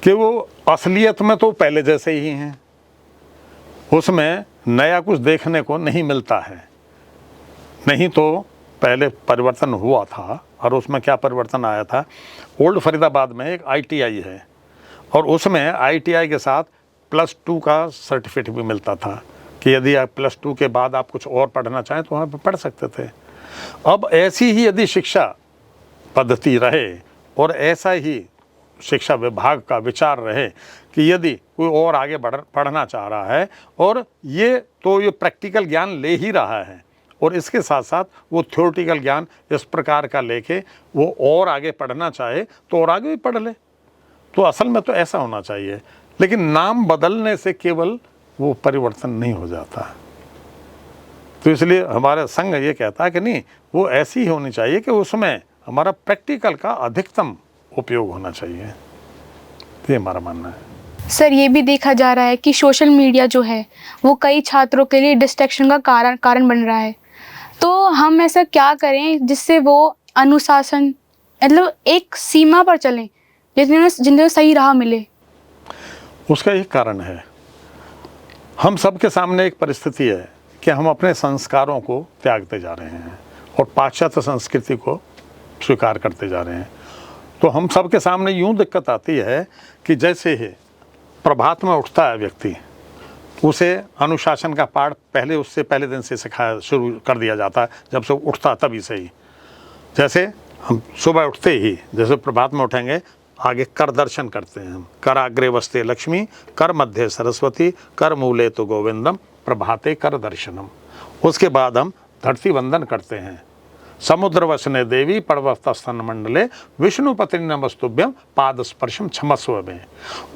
Speaker 2: कि वो असलियत में तो पहले जैसे ही हैं, उसमें नया कुछ देखने को नहीं मिलता है। नहीं तो पहले परिवर्तन हुआ था, और उसमें क्या परिवर्तन आया था, ओल्ड फरीदाबाद में एक आईटीआई है, और उसमें आईटीआई के साथ +2 का सर्टिफिकेट भी मिलता था कि यदि आप +2 के बाद आप कुछ और पढ़ना चाहें तो वहाँ पर पढ़ सकते थे। अब ऐसी ही यदि शिक्षा पद्धति रहे और ऐसा ही शिक्षा विभाग का विचार रहे कि यदि कोई और आगे पढ़ना चाह रहा है, और ये प्रैक्टिकल ज्ञान ले ही रहा है, और इसके साथ साथ वो थ्योरेटिकल ज्ञान इस प्रकार का लेके वो और आगे पढ़ना चाहे तो और आगे भी पढ़ ले, तो असल में तो ऐसा होना चाहिए। लेकिन नाम बदलने से केवल वो परिवर्तन नहीं हो जाता। तो इसलिए हमारा संघ ये कहता है कि नहीं, वो ऐसी ही होनी चाहिए कि उसमें हमारा प्रैक्टिकल का अधिकतम उपयोग होना चाहिए। ये हमारा मानना है।
Speaker 1: सर, ये भी देखा जा रहा है कि सोशल मीडिया जो है वो कई छात्रों के लिए डिस्ट्रैक्शन का कारण बन रहा है, तो हम ऐसा क्या करें जिससे वो अनुशासन, मतलब एक सीमा पर चलें जिन्हें सही राह मिले?
Speaker 2: उसका एक कारण है, हम सबके सामने एक परिस्थिति है कि हम अपने संस्कारों को त्यागते जा रहे हैं और पाश्चात्य संस्कृति को स्वीकार करते जा रहे हैं। तो हम सबके सामने यूँ दिक्कत आती है कि जैसे ही प्रभात में उठता है व्यक्ति, उसे अनुशासन का पाठ उससे पहले दिन से सिखाया शुरू कर दिया जाता है, जब से उठता तभी से ही। जैसे हम सुबह उठते ही, जैसे प्रभात में उठेंगे, आगे कर दर्शन करते हैं हम, कर आग्रे वस्ते लक्ष्मी, कर मध्य सरस्वती, कर मूले तो गोविंदम, प्रभाते कर दर्शनम। उसके बाद हम धरती वंदन करते हैं, समुद्र वसने देवी पर्वतस्थन मंडले विष्णुपति नमस्तुभ्यम पाद स्पर्शम क्षमस्व में।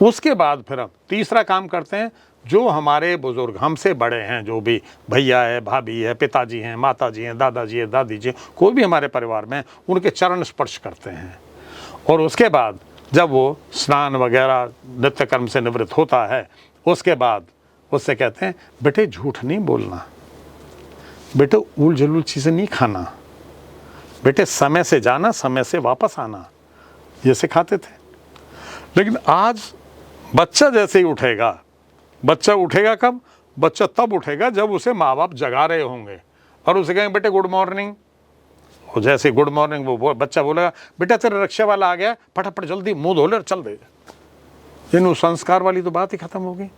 Speaker 2: उसके बाद फिर हम तीसरा काम करते हैं, जो हमारे बुजुर्ग हमसे बड़े हैं, जो भी भैया है, भाभी है, पिताजी हैं, माताजी हैं, दादाजी है, दादी जी, कोई भी हमारे परिवार में, उनके चरण स्पर्श करते हैं। और उसके बाद जब वो स्नान वगैरह नित्य कर्म से निवृत्त होता है, उसके बाद उससे कहते हैं, बेटे झूठ नहीं बोलना, बेटे उल जलूल चीज़ें नहीं खाना, बेटे समय से जाना, समय से वापस आना, ये सिखाते थे। लेकिन आज बच्चा जैसे ही उठेगा, बच्चा उठेगा कब? बच्चा तब उठेगा जब उसे माँ बाप जगा रहे होंगे और उसे कहेंगे बेटे गुड मॉर्निंग, और जैसे गुड मॉर्निंग वो बच्चा बोलेगा, बेटा तेरा रिक्शा वाला आ गया, फटाफट जल्दी मुंह धो ले और चल दे। लेकिन संस्कार वाली तो बात ही खत्म हो गई।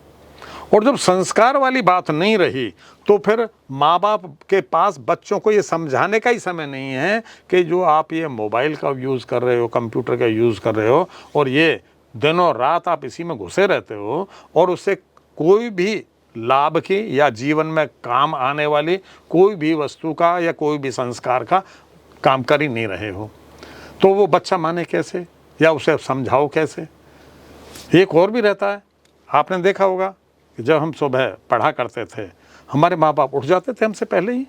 Speaker 2: और जब संस्कार वाली बात नहीं रही तो फिर माँ बाप के पास बच्चों को ये समझाने का ही समय नहीं है कि जो आप ये मोबाइल का यूज़ कर रहे हो, कंप्यूटर का यूज़ कर रहे हो, और ये दिनों रात आप इसी में घुसे रहते हो, और उससे कोई भी लाभ की या जीवन में काम आने वाली कोई भी वस्तु का या कोई भी संस्कार का काम कर ही नहीं रहे हो, तो वो बच्चा माने कैसे, या उसे समझाओ कैसे? एक और भी रहता है, आपने देखा होगा कि जब हम सुबह पढ़ा करते थे, हमारे माँ बाप उठ जाते थे हमसे पहले ही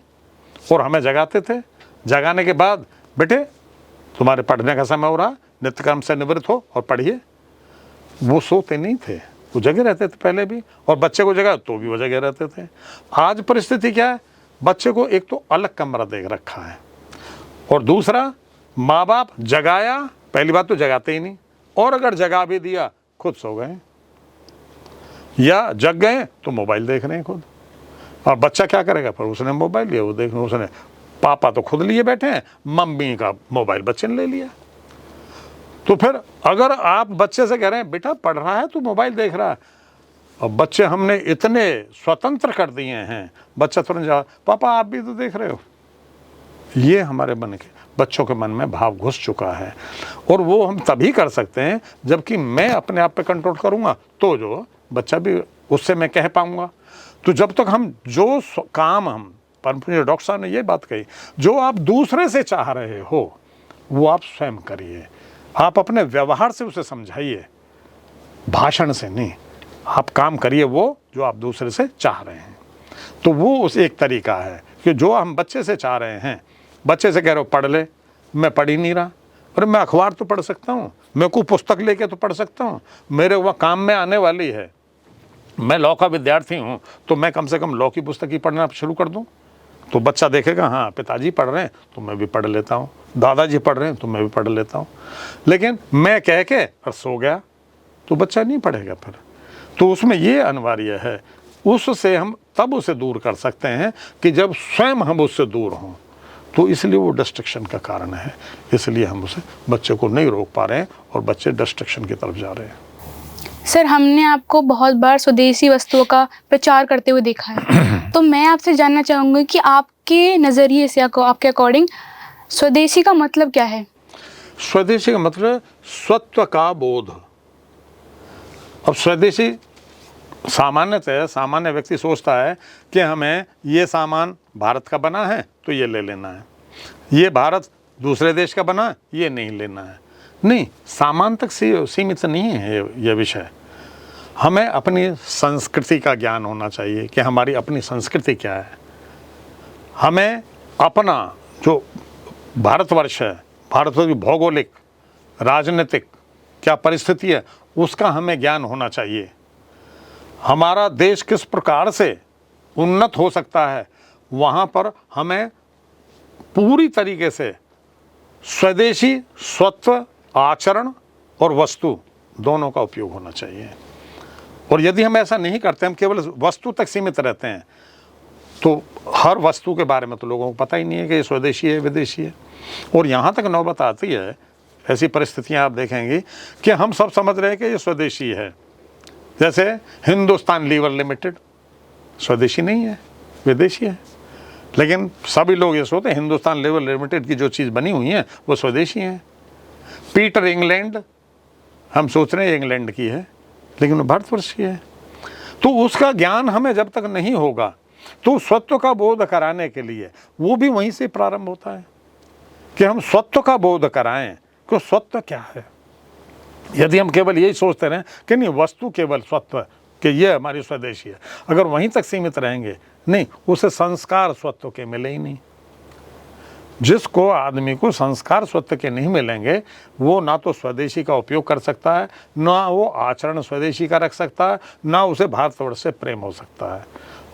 Speaker 2: और हमें जगाते थे। जगाने के बाद, बेटे तुम्हारे पढ़ने का समय हो रहा, नित्य कर्म से निवृत्त हो और पढ़िए। वो सोते नहीं थे, वो जगे रहते थे पहले भी, और बच्चे को जगा तो भी वो जगे रहते थे। आज परिस्थिति क्या है? बच्चे को एक तो अलग कमरा दे रखा है, और दूसरा माँ बाप जगाया, पहली बात तो जगाते ही नहीं, और अगर जगा भी दिया खुद सो गए, या जग गए तो मोबाइल देख रहे हैं खुद। और बच्चा क्या करेगा? पर उसने मोबाइल लिया, वो देख, उसने पापा तो खुद लिए बैठे हैं, मम्मी का मोबाइल बच्चे ने ले लिया। तो फिर अगर आप बच्चे से कह रहे हैं बेटा पढ़ रहा है, तू मोबाइल देख रहा है, और बच्चे हमने इतने स्वतंत्र कर दिए हैं, बच्चा तुरंत जा पापा आप भी तो देख रहे हो, ये हमारे मन के बच्चों के मन में भाव घुस चुका है। और वो हम तभी कर सकते हैं जबकि मैं अपने आप पे कंट्रोल करूँगा, तो जो बच्चा भी उससे मैं कह पाऊँगा। तो जब तक हम जो काम हम परम पूज्य डॉक्टर साहब ने ये बात कही, जो आप दूसरे से चाह रहे हो वो आप स्वयं करिए, आप अपने व्यवहार से उसे समझाइए, भाषण से नहीं। आप काम करिए वो जो आप दूसरे से चाह रहे हैं। तो वो उस एक तरीका है कि जो हम बच्चे से चाह रहे हैं, बच्चे से कह रहे हो पढ़ ले, मैं पढ़ ही नहीं रहा, अरे मैं अखबार तो पढ़ सकता हूँ, मैं कोई पुस्तक लेके तो पढ़ सकता हूँ, मेरे वह काम में आने वाली है, मैं लॉ का विद्यार्थी हूँ, तो मैं कम से कम लॉ की पुस्तक ही पढ़ना शुरू कर दूँ। तो बच्चा देखेगा हाँ पिताजी पढ़ रहे हैं तो मैं भी पढ़ लेता हूँ, दादाजी पढ़ रहे हैं तो मैं भी पढ़ लेता हूँ। लेकिन मैं कह के और सो गया तो बच्चा नहीं पढ़ेगा फिर। तो उसमें ये अनिवार्य है, उससे हम तब उसे दूर कर सकते हैं कि जब स्वयं हम उससे दूर हों। तो इसलिए वो डिस्ट्रक्शन का कारण है, इसलिए हम उसे बच्चे को नहीं रोक पा रहे हैं और बच्चे डिस्ट्रक्शन की तरफ जा रहे हैं।
Speaker 1: सर, हमने आपको बहुत बार स्वदेशी वस्तुओं का प्रचार करते हुए देखा है, तो मैं आपसे जानना चाहूँगी कि आपके नज़रिए से, आपके अकॉर्डिंग स्वदेशी का मतलब क्या है?
Speaker 2: स्वदेशी का मतलब स्वत्व का बोध। अब स्वदेशी सामान्यतः सामान्य व्यक्ति सोचता है कि हमें ये सामान भारत का बना है तो ये ले लेना है, ये भारत दूसरे देश का बना है ये नहीं लेना है। नहीं, सामान तक सीमित नहीं है ये विषय। हमें अपनी संस्कृति का ज्ञान होना चाहिए कि हमारी अपनी संस्कृति क्या है। हमें अपना जो भारतवर्ष है, भारत की भौगोलिक राजनीतिक क्या परिस्थिति है उसका हमें ज्ञान होना चाहिए। हमारा देश किस प्रकार से उन्नत हो सकता है, वहाँ पर हमें पूरी तरीके से स्वदेशी स्वत्व आचरण और वस्तु दोनों का उपयोग होना चाहिए। और यदि हम ऐसा नहीं करते, हम केवल वस्तु तक सीमित रहते हैं, तो हर वस्तु के बारे में तो लोगों को पता ही नहीं है कि ये स्वदेशी है विदेशी है। और यहाँ तक नौबत आती है, ऐसी परिस्थितियाँ आप देखेंगे कि हम सब समझ रहे हैं कि ये स्वदेशी है। जैसे हिंदुस्तान लीवर लिमिटेड स्वदेशी नहीं है, विदेशी है, लेकिन सभी लोग ये सोचते हैं हिंदुस्तान लीवर लिमिटेड की जो चीज़ बनी हुई है वो स्वदेशी है। पीटर इंग्लैंड, हम सोच रहे हैं इंग्लैंड की है, लेकिन वो भारतवर्ष की है। तो उसका ज्ञान हमें जब तक नहीं होगा, तो स्वत्व का बोध कराने के लिए वो भी वहीं से प्रारंभ होता है कि हम स्वत्व का बोध कराएं कि स्वत्व क्या है। यदि हम केवल यही सोचते रहें कि नहीं वस्तु केवल स्वत्व कि ये हमारी स्वदेशी है, अगर वहीं तक सीमित रहेंगे, नहीं, उसे संस्कार स्वत्व के मिले ही नहीं। जिसको आदमी को संस्कार स्वत्व के नहीं मिलेंगे, वो ना तो स्वदेशी का उपयोग कर सकता है, ना वो आचरण स्वदेशी का रख सकता है, ना उसे भारतवर्ष से प्रेम हो सकता है।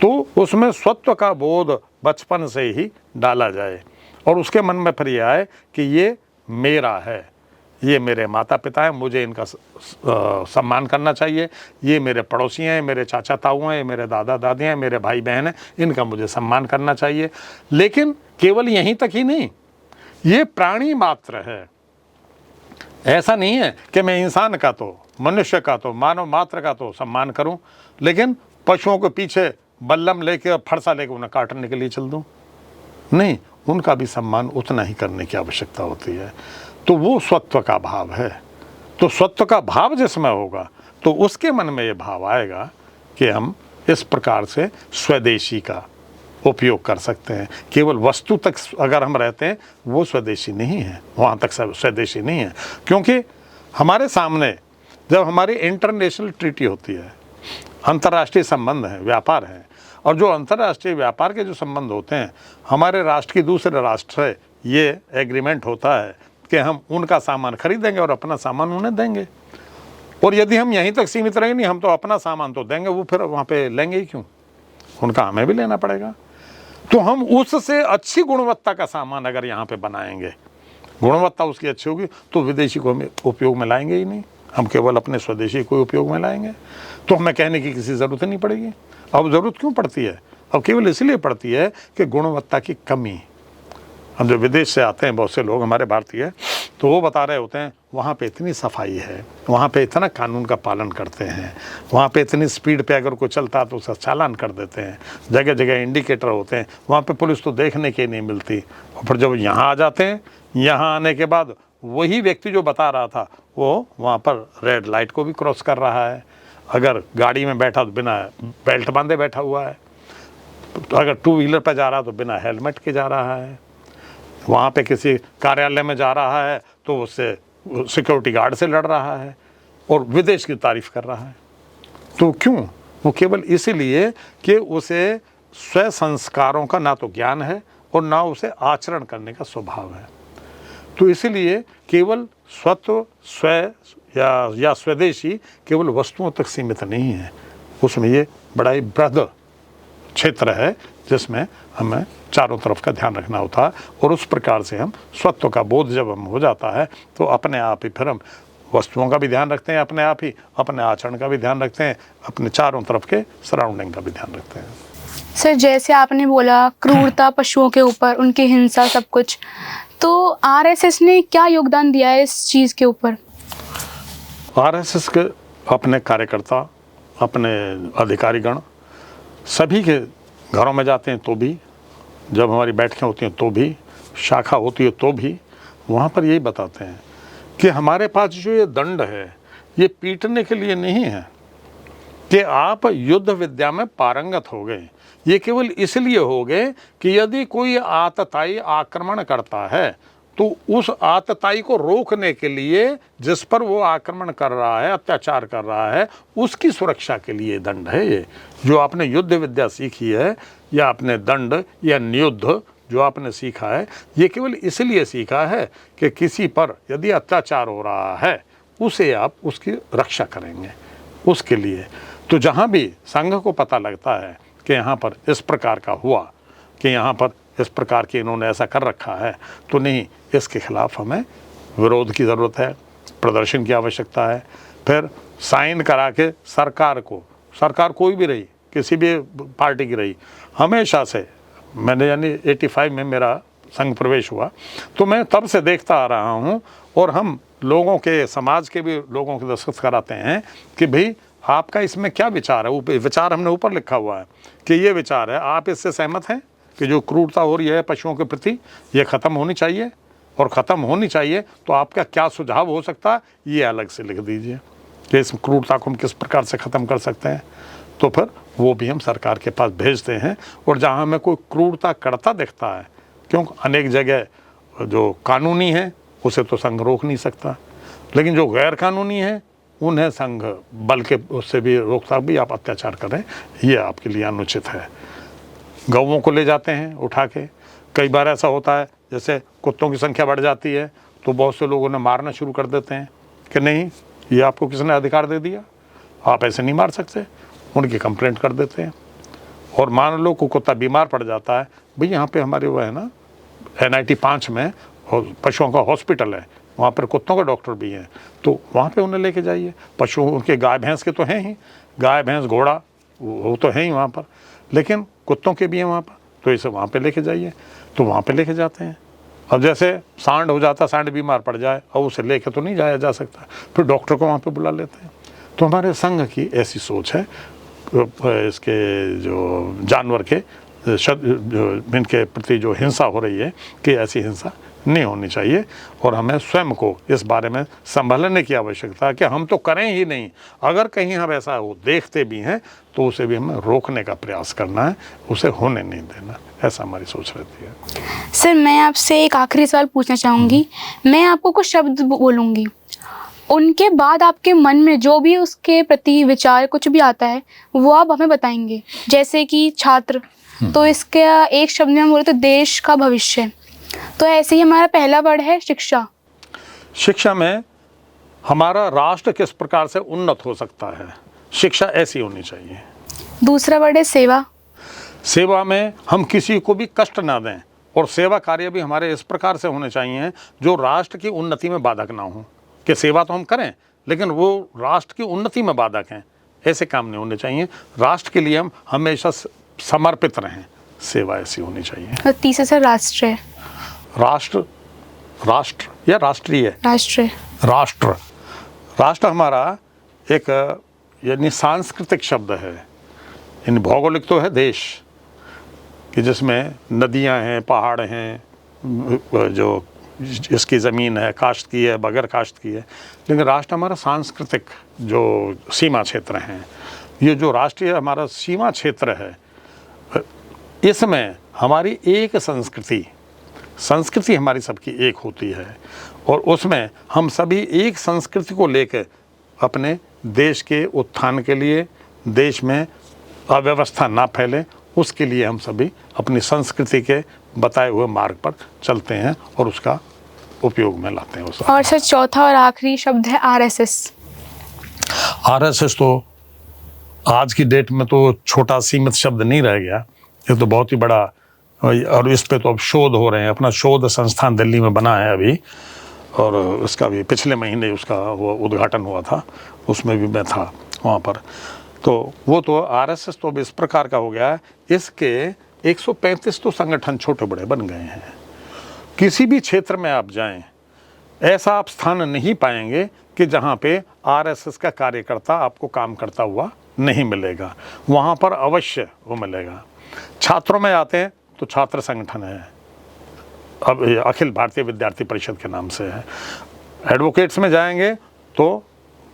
Speaker 2: तो उसमें स्वत्व का बोध बचपन से ही डाला जाए और उसके मन में फिर ये आए कि ये मेरा है, ये मेरे माता पिता हैं, मुझे इनका सम्मान करना चाहिए, ये मेरे पड़ोसी हैं, मेरे चाचा ताऊ हैं, मेरे दादा दादी हैं, मेरे भाई बहन हैं, इनका मुझे सम्मान करना चाहिए। लेकिन केवल यहीं तक ही नहीं, ये प्राणी मात्र है। ऐसा नहीं है कि मैं इंसान का तो, मनुष्य का तो, मानव मात्र का तो सम्मान करूं, लेकिन पशुओं के पीछे बल्लम लेके और फरसा लेके उन्हें काटने के लिए चल दूं। नहीं, उनका भी सम्मान उतना ही करने की आवश्यकता होती है। तो वो स्वत्व का भाव है। तो स्वत्व का भाव जिसमें होगा तो उसके मन में ये भाव आएगा कि हम इस प्रकार से स्वदेशी का उपयोग कर सकते हैं। केवल वस्तु तक अगर हम रहते हैं वो स्वदेशी नहीं है, वहाँ तक स्वदेशी नहीं है। क्योंकि हमारे सामने जब हमारी इंटरनेशनल ट्रीटी होती है, अंतर्राष्ट्रीय संबंध हैं, व्यापार हैं, और जो अंतर्राष्ट्रीय व्यापार के जो संबंध होते हैं, हमारे राष्ट्र की दूसरे राष्ट्र से ये एग्रीमेंट होता है कि हम उनका सामान खरीदेंगे और अपना सामान उन्हें देंगे। और यदि हम यहीं तक सीमित रहेंगे, नहीं हम तो अपना सामान तो देंगे, वो फिर वहाँ पे लेंगे ही क्यों, उनका हमें भी लेना पड़ेगा। तो हम उससे अच्छी गुणवत्ता का सामान अगर यहाँ पे बनाएंगे, गुणवत्ता उसकी अच्छी होगी, तो विदेशी को हम उपयोग में लाएंगे ही नहीं, हम केवल अपने स्वदेशी को उपयोग में लाएंगे। तो हमें कहने की किसी ज़रूरत नहीं पड़ेगी। अब ज़रूरत क्यों पड़ती है? अब केवल इसलिए पड़ती है कि गुणवत्ता की कमी, हम जो विदेश से आते हैं बहुत से लोग हमारे भारतीय, तो वो बता रहे होते हैं वहाँ पे इतनी सफाई है, वहाँ पे इतना कानून का पालन करते हैं, वहाँ पे इतनी स्पीड पे अगर कोई चलता तो उसका चालान कर देते हैं, जगह जगह इंडिकेटर होते हैं, वहाँ पे पुलिस तो देखने के नहीं मिलती। और फिर जब यहाँ आ जाते हैं, यहाँ आने के बाद वही व्यक्ति जो बता रहा था वो वहाँ पर रेड लाइट को भी क्रॉस कर रहा है, अगर गाड़ी में बैठा तो बिना बेल्ट बांधे बैठा हुआ है, तो अगर टू व्हीलर पर जा रहा तो बिना हेलमेट के जा रहा है, वहाँ पे किसी कार्यालय में जा रहा है तो उससे सिक्योरिटी गार्ड से लड़ रहा है और विदेश की तारीफ कर रहा है। तो क्यों? वो केवल इसीलिए कि उसे स्व संस्कारों का ना तो ज्ञान है और ना उसे आचरण करने का स्वभाव है। तो इसीलिए केवल स्वत्व स्व या स्वदेशी केवल वस्तुओं तक सीमित नहीं है, उसमें ये बड़ा ही बृहद क्षेत्र है जिसमें हमें चारों तरफ का ध्यान रखना होता है। और उस प्रकार से हम स्वत्व का बोध जब हम हो जाता है तो अपने आप ही फिर हम वस्तुओं का भी ध्यान रखते हैं, अपने आप ही अपने आचरण का भी ध्यान रखते हैं, अपने चारों तरफ के सराउंडिंग का भी ध्यान रखते हैं।
Speaker 1: सर जैसे आपने बोला क्रूरता पशुओं के ऊपर, उनकी हिंसा, सब कुछ, तो आरएसएस ने क्या योगदान दिया है इस चीज़ के ऊपर?
Speaker 2: आरएसएस के अपने कार्यकर्ता, अपने अधिकारीगण सभी के घरों में जाते हैं, तो भी जब हमारी बैठकें होती हैं तो भी, शाखा होती है तो भी, वहाँ पर यही बताते हैं कि हमारे पास जो ये दंड है ये पीटने के लिए नहीं है कि आप युद्ध विद्या में पारंगत हो गए, ये केवल इसलिए हो गए कि यदि कोई आतताई आक्रमण करता है तो उस आतताई को रोकने के लिए, जिस पर वो आक्रमण कर रहा है, अत्याचार कर रहा है, उसकी सुरक्षा के लिए दंड है। ये जो आपने युद्ध विद्या सीखी है या आपने दंड या नियुद्ध जो आपने सीखा है, ये केवल इसलिए सीखा है कि किसी पर यदि अत्याचार हो रहा है उसे आप उसकी रक्षा करेंगे, उसके लिए। तो जहाँ भी संघ को पता लगता है कि यहाँ पर इस प्रकार का हुआ, कि यहाँ पर इस प्रकार के इन्होंने ऐसा कर रखा है, तो नहीं, इसके खिलाफ हमें विरोध की ज़रूरत है, प्रदर्शन की आवश्यकता है। फिर साइन करा के सरकार कोई भी रही, किसी भी पार्टी की रही, हमेशा से मैंने यानी 85 में मेरा संघ प्रवेश हुआ, तो मैं तब से देखता आ रहा हूँ और हम लोगों के, समाज के भी लोगों के दस्तखत कराते हैं कि भाई आपका इसमें क्या विचार है। ऊपर विचार हमने ऊपर लिखा हुआ है कि ये विचार है, आप इससे सहमत हैं कि जो क्रूरता हो रही है पशुओं के प्रति ये ख़त्म होनी चाहिए, और ख़त्म होनी चाहिए तो आपका क्या सुझाव हो सकता है ये अलग से लिख दीजिए कि इस क्रूरता को हम किस प्रकार से ख़त्म कर सकते हैं। तो फिर वो भी हम सरकार के पास भेजते हैं। और जहाँ हमें कोई क्रूरता करता दिखता है, क्योंकि अनेक जगह जो कानूनी है उसे तो संघ रोक नहीं सकता, लेकिन जो गैर कानूनी है उन्हें संघ बल के उससे भी रोकता भी, आप अत्याचार करें ये आपके लिए अनुचित है। गौओं को ले जाते हैं उठा के, कई बार ऐसा होता है जैसे कुत्तों की संख्या बढ़ जाती है तो बहुत से लोग उन्हें मारना शुरू कर देते हैं कि नहीं, ये आपको किसने अधिकार दे दिया, आप ऐसे नहीं मार सकते, उनकी कंप्लेंट कर देते हैं। और मान लो को कुत्ता बीमार पड़ जाता है, भाई यहाँ पे हमारे वो है ना NIT 5 में पशुओं का हॉस्पिटल है, वहाँ पर कुत्तों का डॉक्टर भी हैं, तो वहाँ पे उन्हें लेके जाइए। पशु उनके गाय भैंस के तो हैं ही, गाय भैंस घोड़ा वो तो है ही वहाँ पर, लेकिन कुत्तों के भी हैं वहाँ पर, तो इसे वहाँ पे लेके जाइए। तो वहाँ पे लेके जाते हैं। अब जैसे सांड हो जाता, सांड बीमार पड़ जाए और उसे लेके तो नहीं जाया जा सकता, फिर डॉक्टर को वहाँ पे बुला लेते हैं। तो हमारे संघ की ऐसी सोच है, इसके जो जानवर के इनके प्रति जो हिंसा हो रही है कि ऐसी हिंसा नहीं होनी चाहिए, और हमें स्वयं को इस बारे में संभलने की आवश्यकता है कि हम तो करें ही नहीं, अगर कहीं हम ऐसा हो देखते भी हैं तो उसे भी हमें रोकने का प्रयास करना है, उसे होने नहीं देना, ऐसा हमारी सोच रहती है।
Speaker 1: सर मैं आपसे एक आखिरी सवाल पूछना चाहूँगी। मैं आपको कुछ शब्द बोलूँगी, उनके बाद आपके मन में जो भी उसके प्रति विचार कुछ भी आता है वो आप हमें बताएंगे। जैसे कि छात्र, तो इसका एक शब्द में हम बोले तो देश का भविष्य। तो ऐसे ही हमारा पहला वर्ड है शिक्षा।
Speaker 2: शिक्षा में हमारा राष्ट्र किस प्रकार से उन्नत हो सकता है, शिक्षा ऐसी होनी चाहिए।
Speaker 1: दूसरा वर्ड है सेवा।
Speaker 2: सेवा में हम किसी को भी कष्ट ना दें, और सेवा कार्य भी हमारे इस प्रकार से होने चाहिए जो राष्ट्र की उन्नति में बाधक ना हो, कि सेवा तो हम करें लेकिन वो राष्ट्र की उन्नति में बाधक हैं, ऐसे काम नहीं होने चाहिए। राष्ट्र के लिए हम हमेशा समर्पित रहें, सेवा ऐसी होनी चाहिए।
Speaker 1: और तीसरा सर राष्ट्र।
Speaker 2: राष्ट्र, राष्ट्र या राष्ट्रीय,
Speaker 1: राष्ट्र,
Speaker 2: राष्ट्र, राष्ट्र हमारा एक यानी सांस्कृतिक शब्द है। यानी भौगोलिक तो है देश, कि जिसमें नदियां हैं, पहाड़ हैं, जो इसकी ज़मीन है, काश्त की है, बगैर काश्त की है। लेकिन राष्ट्र हमारा सांस्कृतिक जो सीमा क्षेत्र हैं, ये जो राष्ट्रीय हमारा सीमा क्षेत्र है, इसमें हमारी एक संस्कृति हमारी सबकी एक होती है, और उसमें हम सभी एक संस्कृति को लेकर अपने देश के उत्थान के लिए, देश में अव्यवस्था ना फैले, उसके लिए हम सभी अपनी संस्कृति के बताए हुए मार्ग पर चलते हैं और उसका उपयोग में लाते हैं।
Speaker 1: और सर चौथा और आखिरी शब्द है आरएसएस।
Speaker 2: आरएसएस तो आज की डेट में तो छोटा सीमित शब्द नहीं रह गया, ये तो बहुत ही बड़ा, और इस पे तो अब शोध हो रहे हैं। अपना शोध संस्थान दिल्ली में बना है अभी, और उसका भी पिछले महीने उसका वो उद्घाटन हुआ था, उसमें भी मैं था वहाँ पर। तो वो तो आरएसएस तो अब इस प्रकार का हो गया है, इसके 135 तो संगठन छोटे बड़े बन गए हैं। किसी भी क्षेत्र में आप जाएं, ऐसा आप स्थान नहीं पाएंगे कि जहाँ पे आरएसएस का कार्यकर्ता आपको काम करता हुआ नहीं मिलेगा। वहाँ पर अवश्य वो मिलेगा। छात्रों में आते हैं तो छात्र संगठन है, अब अखिल भारतीय विद्यार्थी परिषद के नाम से है। एडवोकेट्स में जाएंगे तो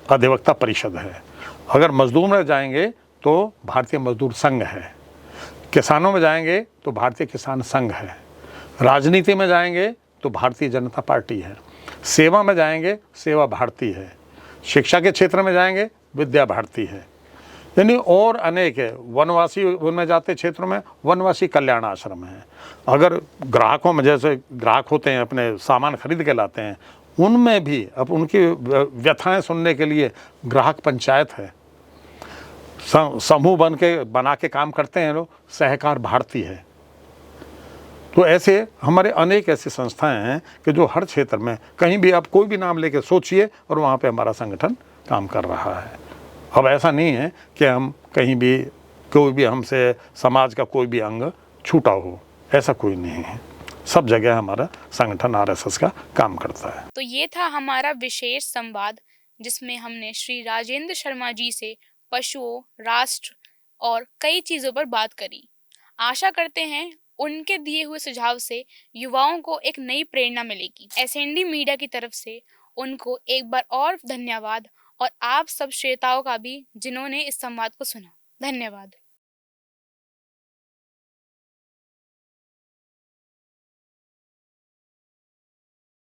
Speaker 2: अधिवक्ता परिषद है। अगर मजदूर में जाएंगे तो भारतीय मजदूर संघ है। किसानों में जाएंगे तो भारतीय किसान संघ है। राजनीति में जाएंगे तो भारतीय जनता पार्टी है। सेवा में जाएंगे सेवा भारती है। शिक्षा के क्षेत्र में जाएंगे विद्या भारती है। यानी और अनेक है। वनवासी उनमें जाते क्षेत्रों में वनवासी कल्याण आश्रम है। अगर ग्राहकों में, जैसे ग्राहक होते हैं अपने सामान खरीद के लाते हैं, उनमें भी अब उनकी व्यथाएं सुनने के लिए ग्राहक पंचायत है। समूह बना के काम करते हैं लोग, सहकार भारती है। तो ऐसे हमारे अनेक ऐसी संस्थाएं हैं कि जो हर क्षेत्र में कहीं भी आप कोई भी नाम लेके सोचिए और वहाँ पे हमारा संगठन काम कर रहा है। अब ऐसा नहीं है कि हम कहीं भी कोई भी हमसे समाज का कोई भी अंग छूटा हो, ऐसा कोई नहीं है। सब जगह हमारा संगठन आरएसएस का काम करता है।
Speaker 1: तो ये था हमारा विशेष संवाद, जिसमें हमने श्री राजेंद्र शर्मा जी से पशुओं, राष्ट्र और कई चीज़ों पर बात करी। आशा करते हैं उनके दिए हुए सुझाव से युवाओं को एक नई प्रेरणा मिलेगी। एसएनडी मीडिया की तरफ से उनको एक बार और धन्यवाद, और आप सब श्रोताओं का भी जिन्होंने इस संवाद को सुना। धन्यवाद।